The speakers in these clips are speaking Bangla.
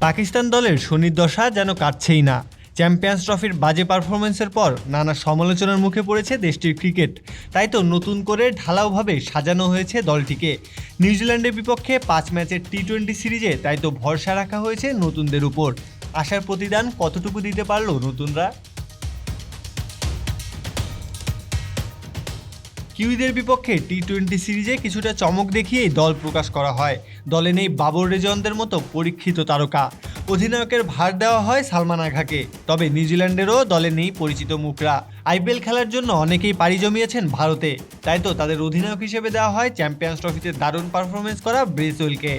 পাকিস্তান দলের শনির দশা যেন কাটছেই না। চ্যাম্পিয়ন্স ট্রফির বাজে পারফরমেন্সের পর নানা সমালোচনার মুখে পড়েছে দেশটির ক্রিকেট। তাই তো নতুন করে ঢালাওভাবে সাজানো হয়েছে দলটিকে। নিউজিল্যান্ডের বিপক্ষে 5 ম্যাচের টি-20 সিরিজে তাই তো ভরসা রাখা হয়েছে নতুনদের উপর। আশার প্রতিদান কতটুকু দিতে পারলো নতুনরা? কিউইদের বিপক্ষে টি-20 সিরিজে কিছুটা চমক দেখিয়েই দল প্রকাশ করা হয়। দলে নেই বাবর রেজওয়ানদের মতো পরীক্ষিত তারকা। অধিনায়কের ভার দেওয়া হয় সালমান আঘাকে। তবে নিউজিল্যান্ডেরও দলে নেই পরিচিত মুখরা। আইপিএল খেলার জন্য অনেকেই পাড়ি জমিয়েছেন ভারতে। তাই তো তাদের অধিনায়ক হিসেবে দেওয়া হয় চ্যাম্পিয়ন্স ট্রফিতে দারুণ পারফরমেন্স করা ব্রেসওয়েলকে।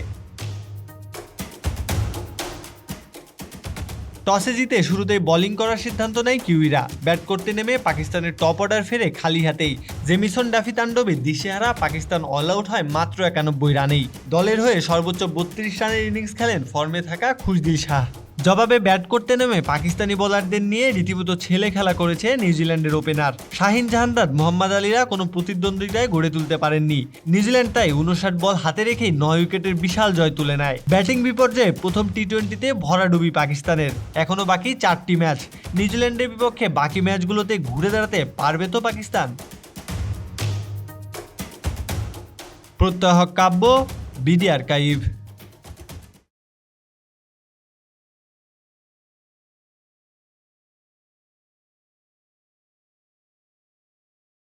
টসে জিতে শুরুতেই বোলিং করার সিদ্ধান্ত নেয় কিউইরা। ব্যাট করতে নেমে পাকিস্তানের টপ অর্ডার ফেরে খালি হাতেই। জেমিসন ডাফি তাণ্ডবে দিশেহারা পাকিস্তান অল আউট হয় মাত্র 91 রানেই। দলের হয়ে সর্বোচ্চ 32 রানের ইনিংস খেলেন ফর্মে থাকা খুশদিল শাহ। জবাবে ব্যাট করতে নেমে পাকিস্তানি বোলারদের নিয়ে রীতিমতো ছেলে খেলা করেছে নিউজিল্যান্ডের ওপেনার শাহিন জাহানদাদ, মোহাম্মদ আলীরা কোনো প্রতিদ্বন্দ্বিতায় গড়ে তুলতে পারেননি। নিউজিল্যান্ড তাই 59 বল হাতে রেখেই 9 উইকেটের বিশাল জয় তুলে নেয়। ব্যাটিং বিপর্যয়ে প্রথম টি-20তে ভরাডুবি পাকিস্তানের। এখনও বাকি 4টি ম্যাচ। নিউজিল্যান্ডের বিপক্ষে বাকি ম্যাচগুলোতে ঘুরে দাঁড়াতে পারবে তো পাকিস্তান? প্রত্যয় হক কাব্য, বিডি আর্কাইভ।